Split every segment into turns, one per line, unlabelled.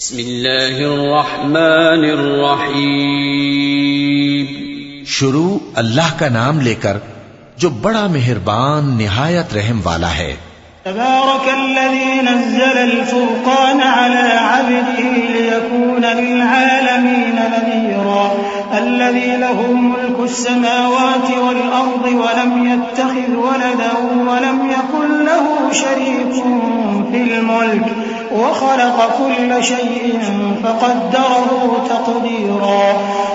بسم اللہ الرحمن الرحیم.
شروع اللہ کا نام لے کر جو بڑا مہربان نہایت رحم والا ہے.
تبارك الذي نزل الفرقان على عبده ليكون للعالمين نذيرا الذي له ملك السماوات والأرض ولم يتخذ ولدا ولم يكن له شريك في الملك وخلق كل شيء فقدره تقديرا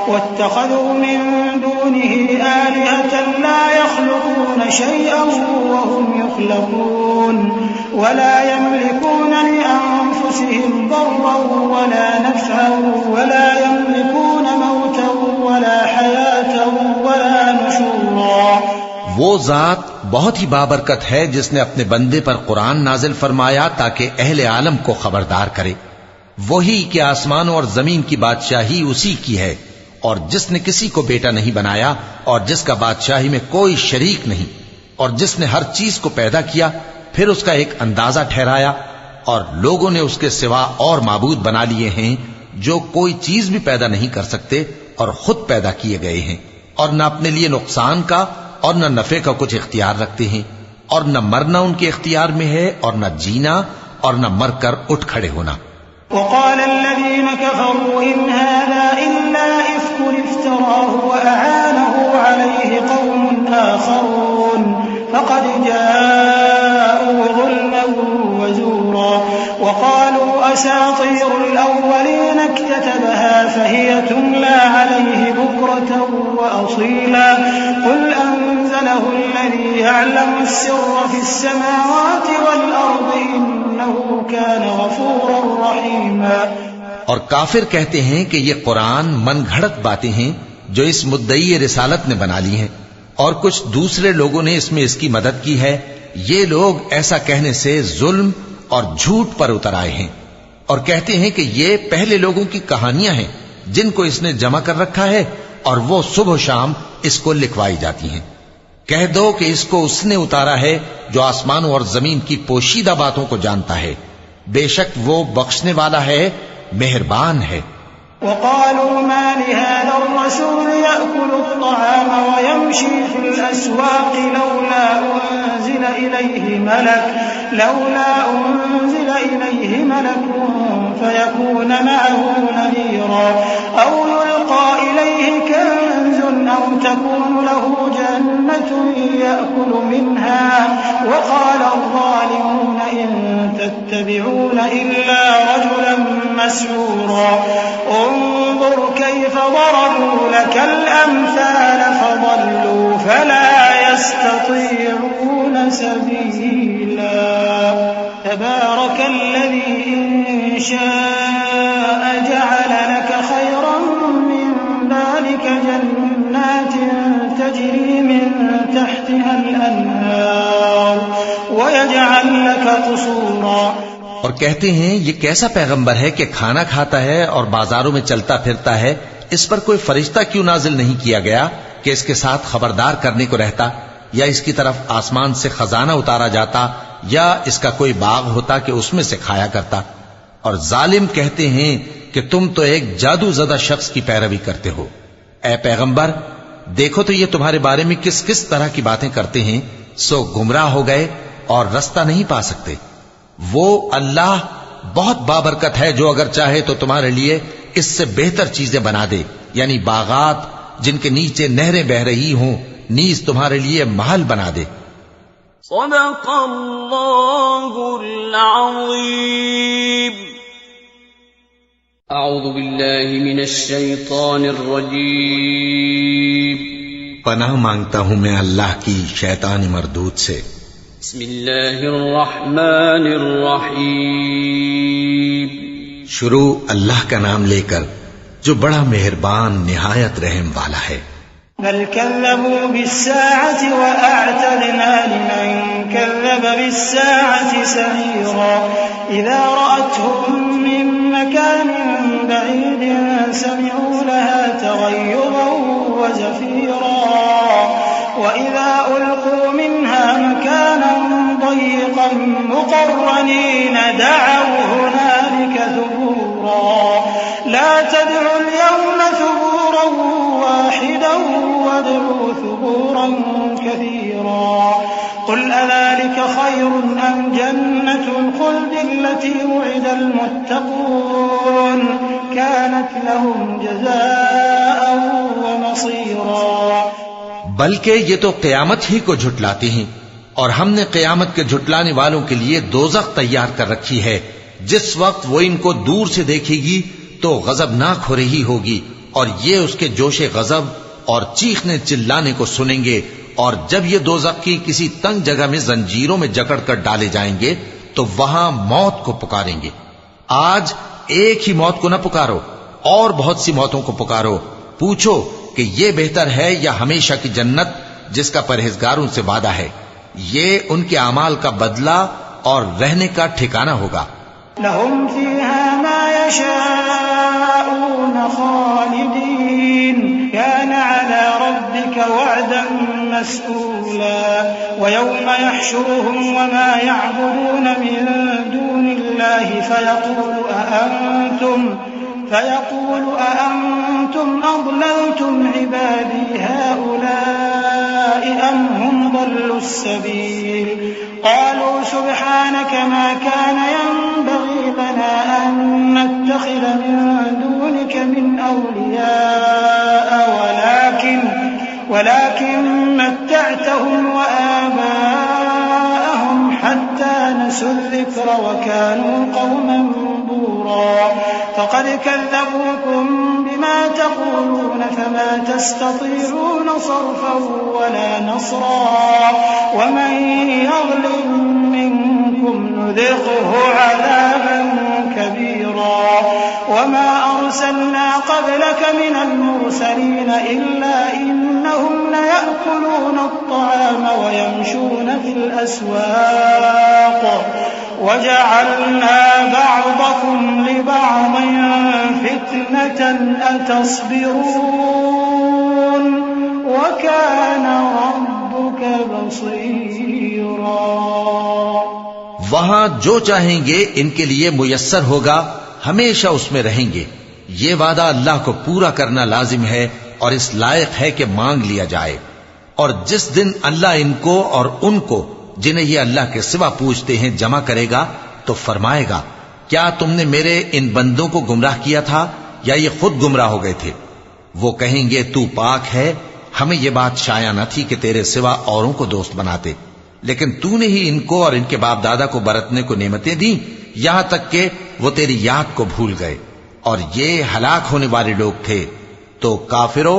واتخذوا من دونه آلهة لا يخلقون شيئا وهم يخلقون ولا يملكون لأنفسهم ضرا ولا نفعا ولا يملكون موتا ولا حياة ولا نشورا.
وہ ذات بہت ہی بابرکت ہے جس نے اپنے بندے پر قرآن نازل فرمایا تاکہ اہل عالم کو خبردار کرے. وہی کہ آسمانوں اور زمین کی بادشاہی اسی کی ہے اور جس نے کسی کو بیٹا نہیں بنایا اور جس کا بادشاہی میں کوئی شریک نہیں اور جس نے ہر چیز کو پیدا کیا پھر اس کا ایک اندازہ ٹھہرایا اور لوگوں نے اس کے سوا اور معبود بنا لیے ہیں جو کوئی چیز بھی پیدا نہیں کر سکتے اور خود پیدا کیے گئے ہیں اور نہ اپنے لیے نقصان کا اور نہ نفع کا کچھ اختیار رکھتے ہیں اور نہ مرنا ان کے اختیار میں ہے اور نہ جینا اور نہ مر کر اٹھ کھڑے ہونا.
وقال الذين كفروا إن هذا إلا إفك افتراه وأعانه عليه قوم آخرون فقد جاءوا ظلما وزورا وقالوا أساطير الأولين اكتتبها فهي تملى عليه بكرة وأصيلا قل أنزله الذي يعلم السر في السماوات والأرض إنه كان غفورا رحيما.
اور کافر کہتے ہیں کہ یہ قرآن من گھڑت باتیں ہیں جو اس مدعی رسالت نے بنا لی ہیں اور کچھ دوسرے لوگوں نے اس میں اس کی مدد کی ہے. یہ لوگ ایسا کہنے سے ظلم اور جھوٹ پر اتر آئے ہیں اور کہتے ہیں کہ یہ پہلے لوگوں کی کہانیاں ہیں جن کو اس نے جمع کر رکھا ہے اور وہ صبح و شام اس کو لکھوائی جاتی ہیں. کہہ دو کہ اس کو اس نے اتارا ہے جو آسمانوں اور زمین کی پوشیدہ باتوں کو جانتا ہے. بے شک وہ بخشنے والا ہے مہربان ہے.
وقالوا ما لهذا الرسول يأكل الطعام ويمشي في الأسواق لولا أنزل إليه ملك فيكون معه نذيرا أو يلقى إليه كنز أو تكون له جنة يأكل منها وقال الظالمون إن تتبعون إلا رجلا مسحورا انظر كيف ضربوا لك الأمثال فضلوا فلا يستطيعون سبيلا. تبارك الذي إن شاء جعل لك خيرا من ذلك جنات تجري من تحتها الأنهار ويجعل لك قصورا.
اور کہتے ہیں یہ کیسا پیغمبر ہے کہ کھانا کھاتا ہے اور بازاروں میں چلتا پھرتا ہے, اس پر کوئی فرشتہ کیوں نازل نہیں کیا گیا کہ اس کے ساتھ خبردار کرنے کو رہتا, یا اس کی طرف آسمان سے خزانہ اتارا جاتا, یا اس کا کوئی باغ ہوتا کہ اس میں سے کھایا کرتا. اور ظالم کہتے ہیں کہ تم تو ایک جادو زدہ شخص کی پیروی کرتے ہو. اے پیغمبر دیکھو تو یہ تمہارے بارے میں کس کس طرح کی باتیں کرتے ہیں, سو گمراہ ہو گئے اور رستہ نہیں پا سکتے. وہ اللہ بہت بابرکت ہے جو اگر چاہے تو تمہارے لیے اس سے بہتر چیزیں بنا دے, یعنی باغات جن کے نیچے نہریں بہ رہی ہوں, نیز تمہارے لیے محل بنا دے.
صدق اللہ العظیم. اعوذ باللہ من الشیطان الرجیم.
پناہ مانگتا ہوں میں اللہ کی شیطان مردود سے.
بسم اللہ الرحمن الرحیم.
شروع اللہ کا نام لے کر جو بڑا مہربان نہایت رحم والا ہے.
بل كذبوا بالساعة وأعتدنا لمن كذب بالساعة سعيرا إذا رأتهم من مكان بعيد سمعوا لها تغيظا وزفيرا وإذا ألقوا منها مكانا ضيقا مقرنين دعوا هنالك ثبورا لا تدعوا اليوم ثبورا واحدا وادعوا ثبورا كثيرا قل أذلك خير أم جنة الخلد التي وعد المتقون كانت لهم جزاء ومصيرا
بلکہ یہ تو قیامت ہی کو جھٹلاتے ہیں، اور ہم نے قیامت کے جھٹلانے والوں کے لیے دوزخ تیار کر رکھی ہے، جس وقت وہ ان کو دور سے دیکھے گی تو غضبناک ہو رہی ہوگی، اور یہ اس کے جوش غضب اور چیخنے چلانے کو سنیں گے، اور جب یہ دوزخ کی کسی تنگ جگہ میں زنجیروں میں جکڑ کر ڈالے جائیں گے تو وہاں موت کو پکاریں گے۔ آج ایک ہی موت کو نہ پکارو، اور بہت سی موتوں کو پکارو، پوچھو کہ یہ بہتر ہے یا ہمیشہ کی جنت جس کا پرہیزگاروں سے وعدہ ہے، یہ ان کے اعمال کا بدلہ اور رہنے کا ٹھکانہ ہوگا۔
لهم فيها ما يشاءون خالدين كان على ربك وعدا مسئولا ويوم يحشرهم وما يعبدون من دون الله فيقول أأنتم أضللتم عبادي هؤلاء أم هم ضلوا السبيل قالوا سبحانك ما كان ينبغي لنا أن نتخذ من دونك من أولياء ولكن متعتهم وآباءهم حتى نسوا الذكر وكانوا قوما بورا فقد كذبوكم بما تقولون فما تستطيعون صرفا ولا نصرا ومن يظلم منكم نذقه عذابا كبيرا وما أرسلنا قبلك من المرسلين إلا إنهم ليأكلون الطعام ويمشون في الأسواق وجعلنا بعضكم لبعض فتنة أتصبرون وكان ربك بصيرا۔
وہاں جو چاہیں گے ان کے لیے میسر ہوگا، ہمیشہ اس میں رہیں گے۔ یہ وعدہ اللہ کو پورا کرنا لازم ہے اور اس لائق ہے کہ مانگ لیا جائے۔ اور جس دن اللہ ان کو اور ان کو جنہیں یہ اللہ کے سوا پوجتے ہیں جمع کرے گا تو فرمائے گا، کیا تم نے میرے ان بندوں کو گمراہ کیا تھا یا یہ خود گمراہ ہو گئے تھے؟ وہ کہیں گے تو پاک ہے، ہمیں یہ بات شایع نہ تھی کہ تیرے سوا اوروں کو دوست بناتے، لیکن تو نے ہی ان کو اور ان کے باپ دادا کو برتنے کو نعمتیں دیں، یہاں تک کہ وہ تیری یاد کو بھول گئے، اور یہ ہلاک ہونے والے لوگ تھے۔ تو کافرو،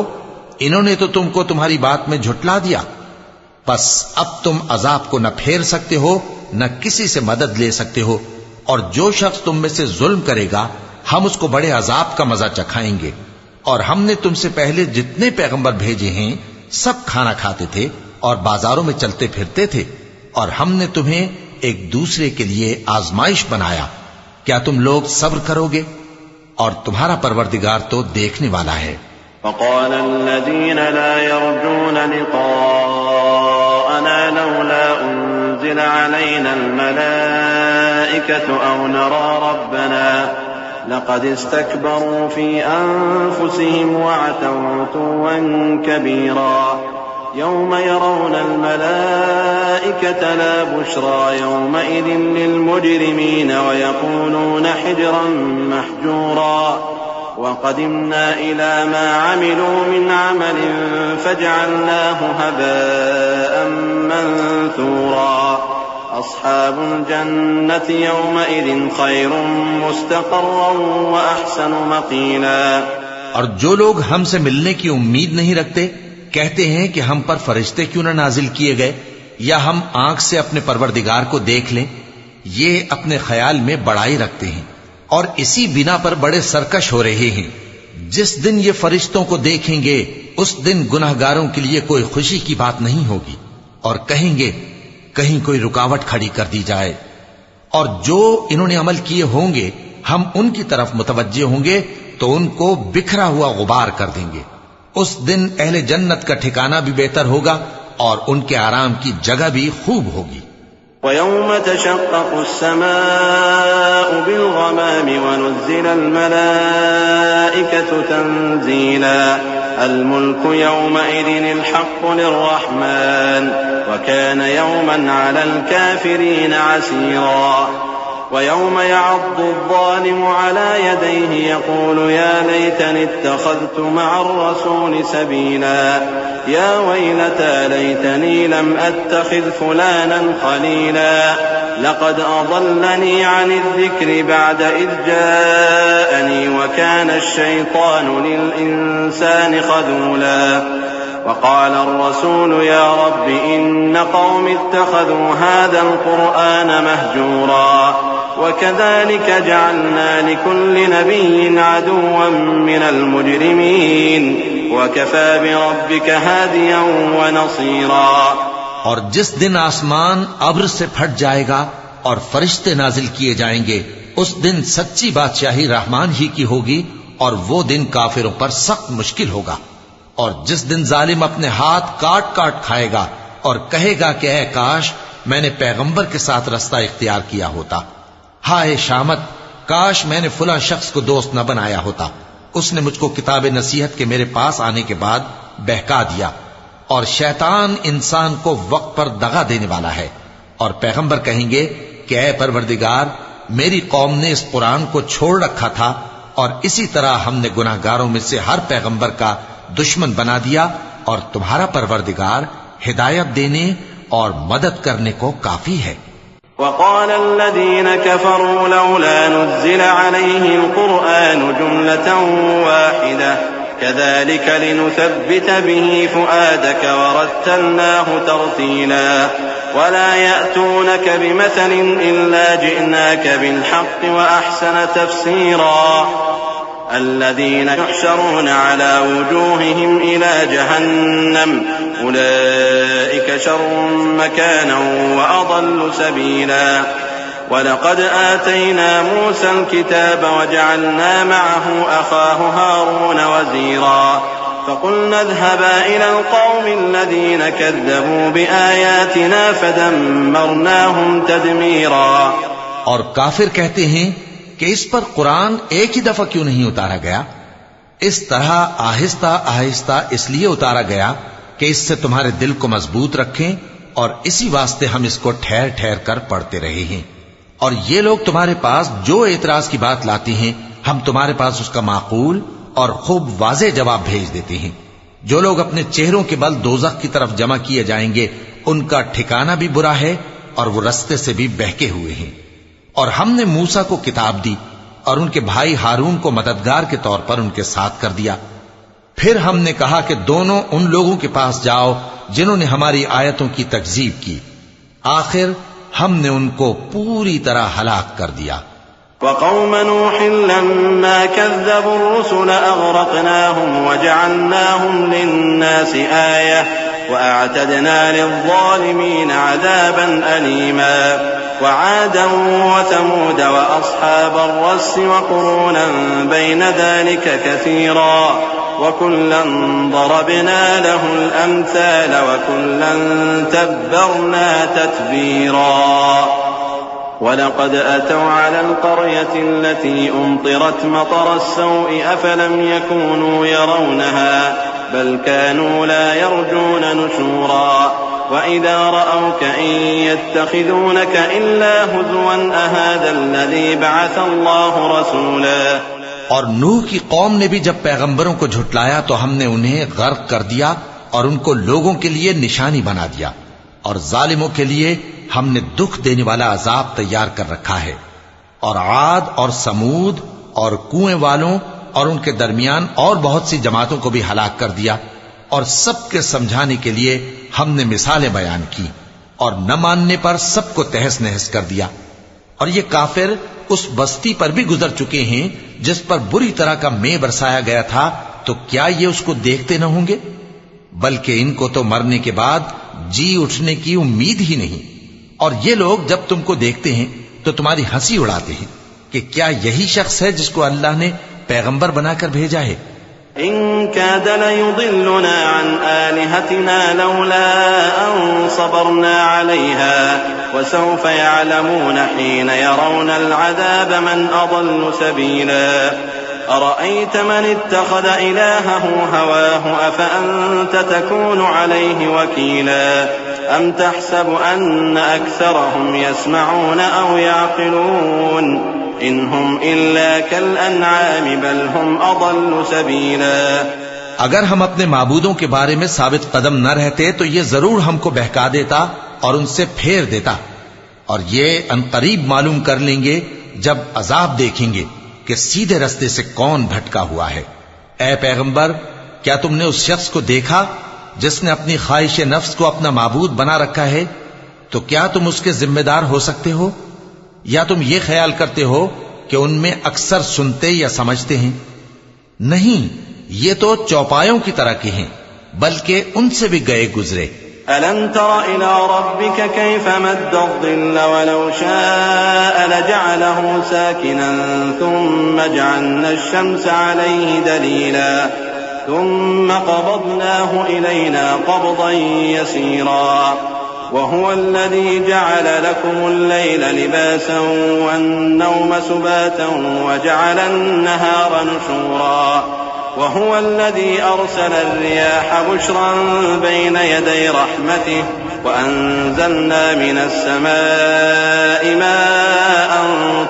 انہوں نے تو تم کو تمہاری بات میں جھٹلا دیا، پس اب تم عذاب کو نہ پھیر سکتے ہو نہ کسی سے مدد لے سکتے ہو، اور جو شخص تم میں سے ظلم کرے گا ہم اس کو بڑے عذاب کا مزہ چکھائیں گے۔ اور ہم نے تم سے پہلے جتنے پیغمبر بھیجے ہیں سب کھانا کھاتے تھے اور بازاروں میں چلتے پھرتے تھے، اور ہم نے تمہیں ایک دوسرے کے لیے آزمائش بنایا، کیا تم لوگ صبر کرو گے؟ اور تمہارا پروردگار تو دیکھنے والا ہے۔
وقال الذين لا يرجون لقاءنا لولا أنزل علينا الملائكة أو نرى ربنا لقد استكبروا في أنفسهم وعتوا عتوا كبيرا يوم يرون الملائكة لا بشرى يومئذ للمجرمين ويقولون حجرا محجورا وقدمنا إلى ما عملوا من عمل فجعلناه هباء منثورا أصحاب الجنة يومئذ خير مستقرا وأحسن مقيلا۔
اور جو لوگ ہم سے ملنے کی امید نہیں رکھتے کہتے ہیں کہ ہم پر فرشتے کیوں نہ نازل کیے گئے یا ہم آنکھ سے اپنے پروردگار کو دیکھ لیں، یہ اپنے خیال میں بڑائی رکھتے ہیں اور اسی بنا پر بڑے سرکش ہو رہے ہیں۔ جس دن یہ فرشتوں کو دیکھیں گے اس دن گناہگاروں کے لیے کوئی خوشی کی بات نہیں ہوگی، اور کہیں گے کہیں کوئی رکاوٹ کھڑی کر دی جائے، اور جو انہوں نے عمل کیے ہوں گے ہم ان کی طرف متوجہ ہوں گے تو ان کو بکھرا ہوا غبار کر دیں گے۔ اس دن اہل جنت کا ٹھکانہ بھی بہتر ہوگا اور ان کے آرام کی جگہ بھی خوب ہوگی۔
ويوم تشقق السماء بالغمام ونزل الملائكة تنزيلا الملك يومئذ الحق للرحمن وكان يوما على الكافرين عسيرا ويوم يعض الظالم على يديه يقول يا ليتني اتخذت مع الرسول سبيلا يا ويلتى ليتني لم أتخذ فلانا خليلا لقد أضلني عن الذكر بعد إذ جاءني وكان الشيطان للإنسان خذولا وقال الرسول يا رب إن قوم اتخذوا هذا القرآن مهجورا وكذلك جعلنا لكل نبي عدوا من المجرمين وكفى بربك هاديا ونصيرا.
اور جس دن آسمان ابر سے پھٹ جائے گا اور فرشتے نازل کیے جائیں گے اس دن سچی بادشاہی رحمان ہی کی ہوگی اور وہ دن کافروں پر سخت مشکل ہوگا. اور جس دن ظالم اپنے ہاتھ کاٹ کاٹ کھائے گا اور کہے گا کہ اے کاش میں نے پیغمبر کے ساتھ رستہ اختیار کیا ہوتا، ہائے شامت کاش میں نے فلاں شخص کو دوست نہ بنایا ہوتا، اس نے مجھ کو کتاب نصیحت کے میرے پاس آنے کے بعد بہکا دیا. اور شیطان انسان کو وقت پر دغا دینے والا ہے. اور پیغمبر کہیں گے کہ اے پروردگار میری قوم نے اس قرآن کو چھوڑ رکھا تھا اور اسی طرح ہم نے گناہگاروں میں سے ہر پیغمبر کا دشمن بنا دیا اور تمہارا پروردگار ہدایت دینے اور مدد کرنے کو کافی ہے.
وقال الذين كفروا لولا نزل عليه القرآن جملة واحدة كذلك لنثبت به فؤادك ورتلناه ترتيلا ولا يأتونك بمثل إلا جئناك بالحق وأحسن تفسيرا الذين يحشرون على وجوههم إلى جهنم أولئك شر مكانا وأضل سبيلا. ولقد آتينا موسى الكتاب وجعلنا معه أخاه هارون وزيرا فقلنا اذهبا إلى القوم الذين كذبوا بآياتنا فدمرناهم تدميرا.
اور کافر کہتے ہیں کہ اس پر قرآن ایک ہی دفعہ کیوں نہیں اتارا گیا؟ اس طرح آہستہ آہستہ اس لیے اتارا گیا کہ اس سے تمہارے دل کو مضبوط رکھیں اور اسی واسطے ہم اس کو ٹھہر ٹھہر کر پڑھتے رہے ہیں. اور یہ لوگ تمہارے پاس جو اعتراض کی بات لاتے ہیں ہم تمہارے پاس اس کا معقول اور خوب واضح جواب بھیج دیتے ہیں. جو لوگ اپنے چہروں کے بل دوزخ کی طرف جمع کیے جائیں گے ان کا ٹھکانہ بھی برا ہے اور وہ رستے سے بھی بہکے ہوئے ہیں. اور ہم نے موسیٰ کو کتاب دی اور ان کے بھائی ہارون کو مددگار کے طور پر ان کے ساتھ کر دیا. پھر ہم نے کہا کہ دونوں ان لوگوں کے پاس جاؤ جنہوں نے ہماری آیتوں کی تکذیب کی. آخر ہم نے ان کو پوری طرح ہلاک کر دیا.
وقوم نوح لما كذبوا الرسل أغرقناهم وجعلناهم للناس آية وأعتدنا للظالمين عذابا أليما. وعادا وثمود وأصحاب الرس وقرونا بين ذلك كثيرا وكلا ضربنا له الأمثال وكلا تبرنا تتبيرا. ولقد أتوا على القرية التي أمطرت مطر السوء أفلم يكونوا يرونها بل كانوا لا يرجون نشورا. وإذا رأوك إن يتخذونك إلا هزوا أهذا الذي بعث الله رسولا.
اور نوح کی قوم نے بھی جب پیغمبروں کو جھٹلایا تو ہم نے انہیں غرق کر دیا اور ان کو لوگوں کے لیے نشانی بنا دیا اور ظالموں کے لیے ہم نے دکھ دینے والا عذاب تیار کر رکھا ہے. اور عاد اور سمود اور کنویں والوں اور ان کے درمیان اور بہت سی جماعتوں کو بھی ہلاک کر دیا اور سب کے سمجھانے کے لیے ہم نے مثالیں بیان کی اور نہ ماننے پر سب کو تہس نہس کر دیا. اور یہ کافر اس بستی پر بھی گزر چکے ہیں جس پر بری طرح کا مے برسایا گیا تھا، تو کیا یہ اس کو دیکھتے نہ ہوں گے؟ بلکہ ان کو تو مرنے کے بعد جی اٹھنے کی امید ہی نہیں. اور یہ لوگ جب تم کو دیکھتے ہیں تو تمہاری ہنسی اڑاتے ہیں کہ کیا یہی شخص ہے جس کو اللہ نے پیغمبر بنا کر بھیجا ہے؟
إن كاد ليضلنا عن آلهتنا لولا أن صبرنا عليها وسوف يعلمون حين يرون العذاب من أضل سبيلا أرأيت من اتخذ إلهه هواه أفأنت تكون عليه وكيلا أم تحسب أن أكثرهم يسمعون أو يعقلون إن هم إلا كالأنعام بل هم أضل سبيلا.
اگر ہم اپنے معبودوں کے بارے میں ثابت قدم نہ رہتے تو یہ ضرور ہم کو بہکا دیتا اور ان سے پھیر دیتا، اور یہ انقریب معلوم کر لیں گے جب عذاب دیکھیں گے کہ سیدھے رستے سے کون بھٹکا ہوا ہے. اے پیغمبر، کیا تم نے اس شخص کو دیکھا جس نے اپنی خواہش نفس کو اپنا معبود بنا رکھا ہے؟ تو کیا تم اس کے ذمہ دار ہو سکتے ہو؟ یا تم یہ خیال کرتے ہو کہ ان میں اکثر سنتے یا سمجھتے ہیں؟ نہیں، یہ تو چوپایوں کی طرح کے ہیں، بلکہ ان سے بھی گئے گزرے.
ألم تر إلى ربك كيف مد الظل ولو شاء لجعله ساكنا ثم جعلنا الشمس عليه دليلا ثم قبضناه إلينا قبضا يسيرا وهو الذي جعل لكم الليل لباسا والنوم سباتا وجعل النهار نشورا وهو الذي أرسل الرياح بشرا بين يدي رحمته وأنزلنا من السماء ماء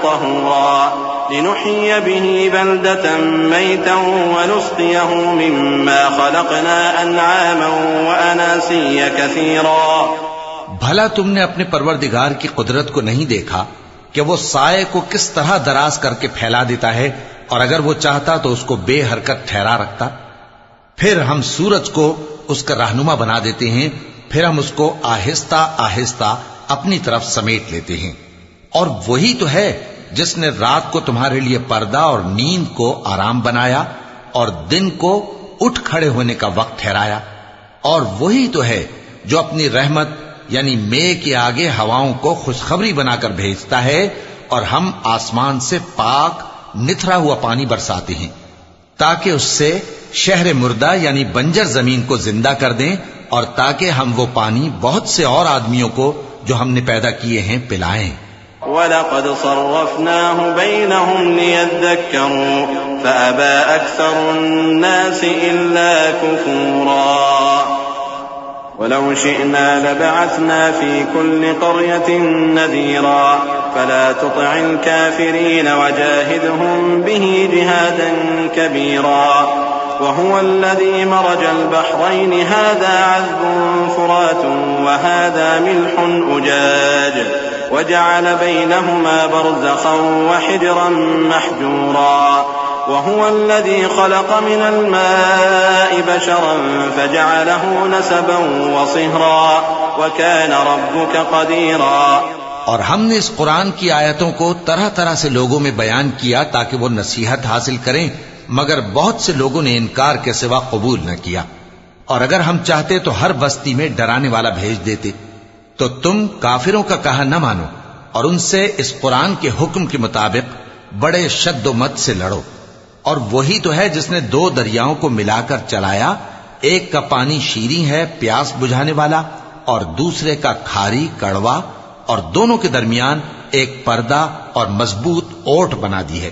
طهورا لنحيي به بلدة ميتا ونسقيه مما خلقنا أنعاما وأناسيا كثيرا.
بھلا تم نے اپنے پروردگار کی قدرت کو نہیں دیکھا کہ وہ سائے کو کس طرح دراز کر کے پھیلا دیتا ہے، اور اگر وہ چاہتا تو اس کو بے حرکت ٹھہرا رکھتا؟ پھر ہم سورج کو اس کا رہنما بنا دیتے ہیں، پھر ہم اس کو آہستہ آہستہ اپنی طرف سمیٹ لیتے ہیں. اور وہی تو ہے جس نے رات کو تمہارے لیے پردہ اور نیند کو آرام بنایا اور دن کو اٹھ کھڑے ہونے کا وقت ٹھہرایا. اور وہی تو ہے جو اپنی رحمت یعنی مے کے آگے ہواؤں کو خوشخبری بنا کر بھیجتا ہے، اور ہم آسمان سے پاک نتھرا ہوا پانی برساتے ہیں تاکہ اس سے شہر مردہ یعنی بنجر زمین کو زندہ کر دیں، اور تاکہ ہم وہ پانی بہت سے اور آدمیوں کو جو ہم نے پیدا کیے ہیں پلائیں.
وَلَقَدْ صَرَّفْنَاهُ بَيْنَهُمْ لِيَذَّكَّرُوا فَأَبَى أَكْثَرُ النَّاسِ إِلَّا كُفُورًا وَلَوْ شِئْنَا لَبَعَثْنَا فِي كُلِّ قَرْيَةٍ نَذِيرًا فَلَا تُطِعِ الْكَافِرِينَ وَجَاهِدْهُمْ بِهِ جِهَادًا كَبِيرًا. وهو الذي مرج البحرين هذا عذب فرات وهذا ملح أجاج وجعل بينهما برزخا وحجرا محجورا. وهو الذي خلق من الماء بشرا فجعله نسبا وصهرا وكان ربك قديرا.
اور ہم نے اس قرآن کی آیتوں کو طرح طرح سے لوگوں میں بیان کیا تاکہ وہ نصیحت حاصل کریں، مگر بہت سے لوگوں نے انکار کے سوا قبول نہ کیا. اور اگر ہم چاہتے تو ہر بستی میں ڈرانے والا بھیج دیتے. تو تم کافروں کا کہا نہ مانو اور ان سے اس قرآن کے حکم کے مطابق بڑے شد و مت سے لڑو. اور وہی تو ہے جس نے دو دریاؤں کو ملا کر چلایا، ایک کا پانی شیریں ہے پیاس بجھانے والا، اور دوسرے کا کھاری کڑوا، اور دونوں کے درمیان ایک پردہ اور مضبوط اوٹ بنا دی ہے.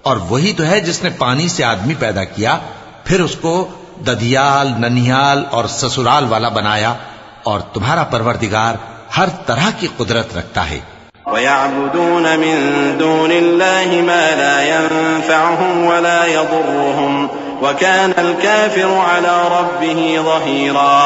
اور وہی تو ہے جس نے پانی سے آدمی پیدا کیا، پھر اس کو ددھیال، ننھیال اور سسرال والا بنایا، اور تمہارا پروردگار ہر طرح کی قدرت رکھتا ہے.
وَيَعْبُدُونَ مِن دُونِ اللَّهِ مَا لَا يَنفَعُهُمْ وَلَا يَضُرُّهُمْ وَكَانَ الْكَافِرُ عَلَى رَبِّهِ ظَهِيرًا.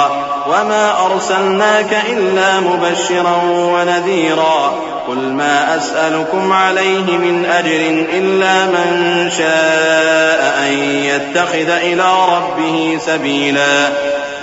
وَمَا أَرْسَلْنَاكَ إِلَّا مُبَشِّرًا وَنَذِيرًا. قُلْ مَا أَسْأَلُكُمْ عَلَيْهِ مِنْ أَجْرٍ إِلَّا مَنْ شَاءَ أَنْ يَتَّخِذَ إِلَى رَبِّهِ سَبِيلًا.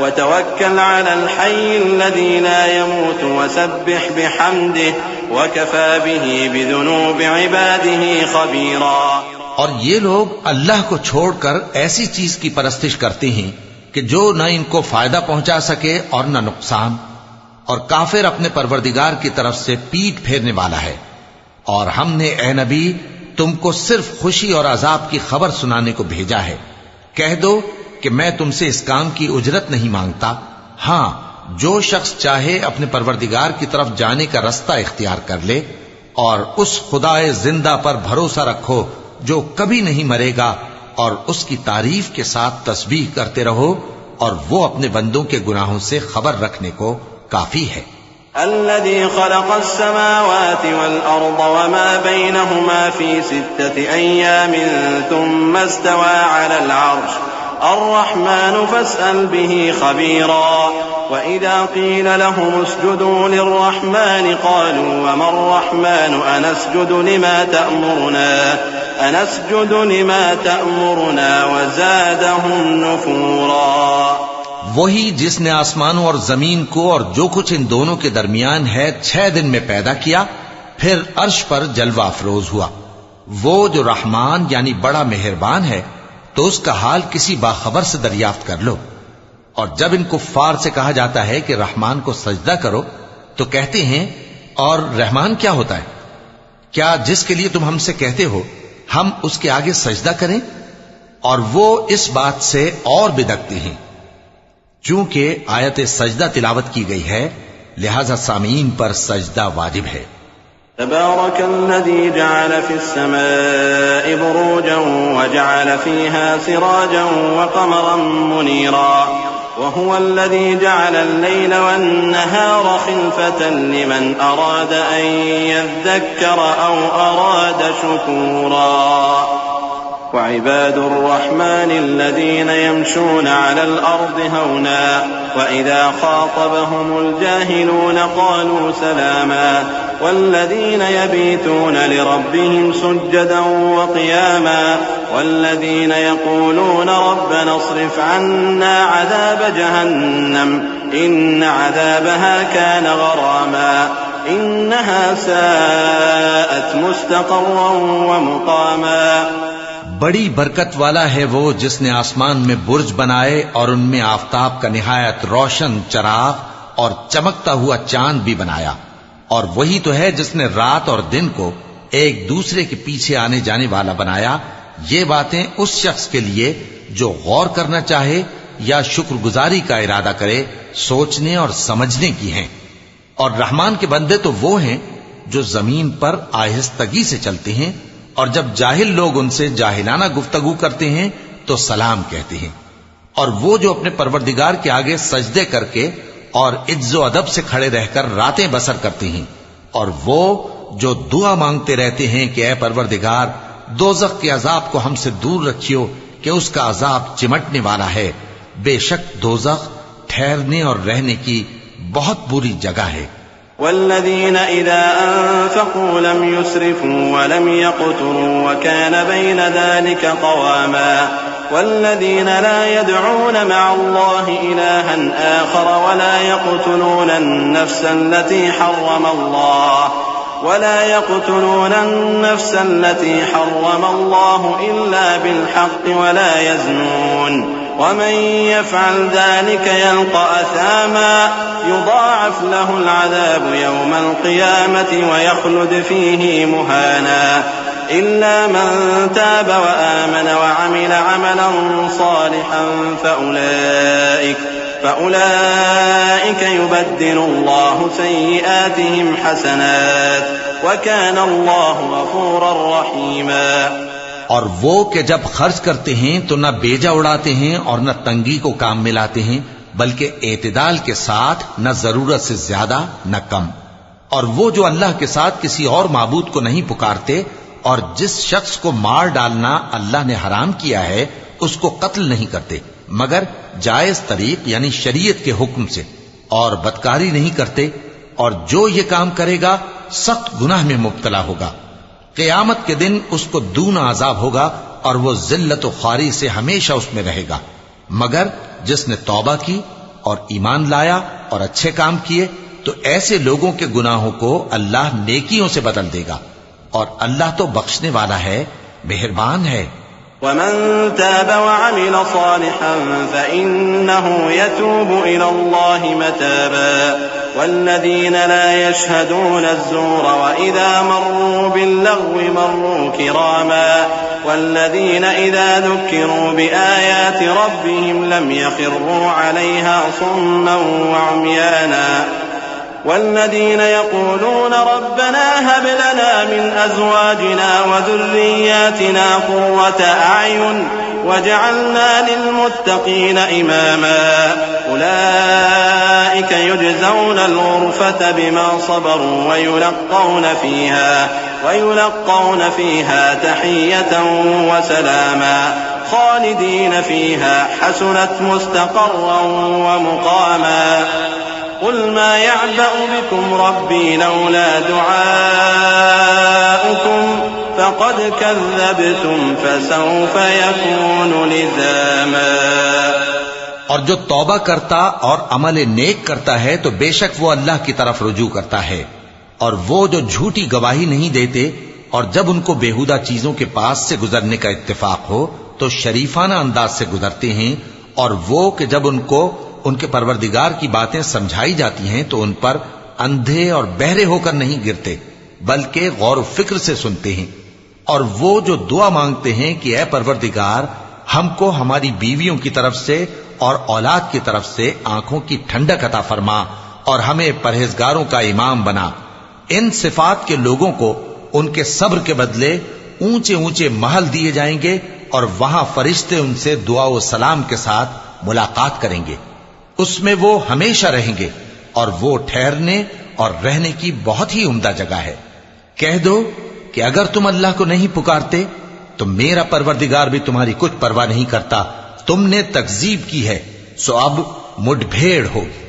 وَتَوَكَّلْ عَلَى الْحَيِّ الَّذِي لَا يَمُوتُ وَسَبِّحْ بِحَمْدِهِ وَكَفَى بِهِ بِذُنُوبِ عِبَادِهِ خَبِيرًا.
اور یہ لوگ اللہ کو چھوڑ کر ایسی چیز کی پرستش کرتے ہیں کہ جو نہ ان کو فائدہ پہنچا سکے اور نہ نقصان، اور کافر اپنے پروردگار کی طرف سے پیٹ پھیرنے والا ہے. اور ہم نے اے نبی تم کو صرف خوشی اور عذاب کی خبر سنانے کو بھیجا ہے. کہہ دو کہ میں تم سے اس کام کی اجرت نہیں مانگتا، ہاں جو شخص چاہے اپنے پروردگار کی طرف جانے کا رستہ اختیار کر لے، اور اس خدائے زندہ پر بھروسہ رکھو جو کبھی نہیں مرے گا، اور اس کی تعریف کے ساتھ تسبیح کرتے رہو، اور وہ اپنے بندوں کے گناہوں سے خبر رکھنے کو کافی ہے۔
الذي خلق السماوات والأرض وما بينهما في 6 أيام ثم استوى على العرش الرحمن فاسأل به خبيرا وإذا قيل لهم اسجدوا للرحمن قالوا وما الرحمن أنسجد لما تأمرنا وزادهم نفورا۔
وہی جس نے آسمانوں اور زمین کو اور جو کچھ ان دونوں کے درمیان ہے 6 دن میں پیدا کیا، پھر عرش پر جلوہ افروز ہوا۔ وہ جو رحمان یعنی بڑا مہربان ہے، تو اس کا حال کسی باخبر سے دریافت کر لو۔ اور جب ان کفار سے کہا جاتا ہے کہ رحمان کو سجدہ کرو تو کہتے ہیں اور رحمان کیا ہوتا ہے؟ کیا جس کے لیے تم ہم سے کہتے ہو ہم اس کے آگے سجدہ کریں؟ اور وہ اس بات سے اور بدکتے ہیں۔ چونکہ آیت سجدہ تلاوت کی گئی ہے، لہذا سامعین پر سجدہ واجب ہے۔
تبارك الذي جعل في السماء بروجا وجعل فيها سراجا وقمرا منيرا وهو الذي جعل الليل والنهار خلفة لمن أراد أن يذكر أو أراد شكورا وعباد الرحمن الذين يمشون على الأرض هونا وإذا خاطبهم الجاهلون قالوا سلاما والذين يبيتون لربهم سجدا وقياما والذين يقولون ربنا اصرف عنا عذاب جهنم إن عذابها كان غراما إنها ساءت مستقرا ومقاما۔
بڑی برکت والا ہے وہ جس نے آسمان میں برج بنائے اور ان میں آفتاب کا نہایت روشن چراغ اور چمکتا ہوا چاند بھی بنایا، اور وہی تو ہے جس نے رات اور دن کو ایک دوسرے کے پیچھے آنے جانے والا بنایا۔ یہ باتیں اس شخص کے لیے جو غور کرنا چاہے یا شکر گزاری کا ارادہ کرے، سوچنے اور سمجھنے کی ہیں۔ اور رحمان کے بندے تو وہ ہیں جو زمین پر آہستگی سے چلتے ہیں، اور جب جاہل لوگ ان سے جاہلانہ گفتگو کرتے ہیں تو سلام کہتے ہیں۔ اور وہ جو اپنے پروردگار کے آگے سجدے کر کے اور عز و ادب سے کھڑے رہ کر راتیں بسر کرتے ہیں، اور وہ جو دعا مانگتے رہتے ہیں کہ اے پروردگار دوزخ کے عذاب کو ہم سے دور رکھیو کہ اس کا عذاب چمٹنے والا ہے، بے شک دوزخ ٹھہرنے اور رہنے کی بہت بری جگہ ہے۔
والذين إذا أنفقوا لم يسرفوا ولم يقتروا وكان بين ذلك قواما والذين لا يدعون مع الله إلها آخر ولا يقتلون النفس التي حرم الله إلا بالحق ولا يزنون ومن يفعل ذلك يلقى أثاما يضاعف له العذاب يوم القيامة ويخلد فيه مهانا إلا من تاب وآمن وعمل عملا صالحا فأولئك يبدل الله سيئاتهم حسنات وكان الله غفورا رحيما۔
اور وہ کہ جب خرچ کرتے ہیں تو نہ بیجا اڑاتے ہیں اور نہ تنگی کو کام میں لاتے ہیں، بلکہ اعتدال کے ساتھ، نہ ضرورت سے زیادہ نہ کم۔ اور وہ جو اللہ کے ساتھ کسی اور معبود کو نہیں پکارتے، اور جس شخص کو مار ڈالنا اللہ نے حرام کیا ہے اس کو قتل نہیں کرتے مگر جائز طریق یعنی شریعت کے حکم سے، اور بدکاری نہیں کرتے، اور جو یہ کام کرے گا سخت گناہ میں مبتلا ہوگا۔ قیامت کے دن اس کو دونا عذاب ہوگا اور وہ ذلت و خواری سے ہمیشہ اس میں رہے گا، مگر جس نے توبہ کی اور ایمان لایا اور اچھے کام کیے تو ایسے لوگوں کے گناہوں کو اللہ نیکیوں سے بدل دے گا، اور اللہ تو بخشنے والا ہے، مہربان ہے۔
ومن تاب وعمل صالحا فإنه يتوب إلى الله متابا والذين لا يشهدون الزور وإذا مروا باللغو مروا كراما والذين إذا ذكروا بآيات ربهم لم يخروا عليها صما وعميانا والذين يقولون ربنا هب لنا من أزواجنا وذرياتنا قرة أعين وجعلنا للمتقين إماما أولئك يجزون الغرفة بما صبروا ويلقون فيها تحية وسلاما خالدين فيها حسنت مستقرا ومقاما قل ما يعبأ بكم ربي لولا دعاؤكم فقد كذبتم فسوف يكون لزاما
اور جو توبہ کرتا اور عمل نیک کرتا ہے تو بے شک وہ اللہ کی طرف رجوع کرتا ہے، اور وہ جو جھوٹی گواہی نہیں دیتے اور جب ان کو بیہودہ چیزوں کے پاس سے گزرنے کا اتفاق ہو تو شریفانہ انداز سے گزرتے ہیں، اور وہ کہ جب ان کو ان کے پروردگار کی باتیں سمجھائی جاتی ہیں تو ان پر اندھے اور بہرے ہو کر نہیں گرتے بلکہ غور و فکر سے سنتے ہیں، اور وہ جو دعا مانگتے ہیں کہ اے پروردگار ہم کو ہماری بیویوں کی طرف سے اور اولاد کی طرف سے آنکھوں کی ٹھنڈک عطا فرما اور ہمیں پرہیزگاروں کا امام بنا، ان صفات کے لوگوں کو ان کے صبر کے بدلے اونچے اونچے محل دیے جائیں گے، اور وہاں فرشتے ان سے دعا و سلام کے ساتھ ملاقات کریں گے، اس میں وہ ہمیشہ رہیں گے، اور وہ ٹھہرنے اور رہنے کی بہت ہی عمدہ جگہ ہے۔ کہہ دو کہ اگر تم اللہ کو نہیں پکارتے تو میرا پروردگار بھی تمہاری کچھ پرواہ نہیں کرتا، تم نے تکذیب کی ہے سو اب مڈ بھیڑ ہوگی۔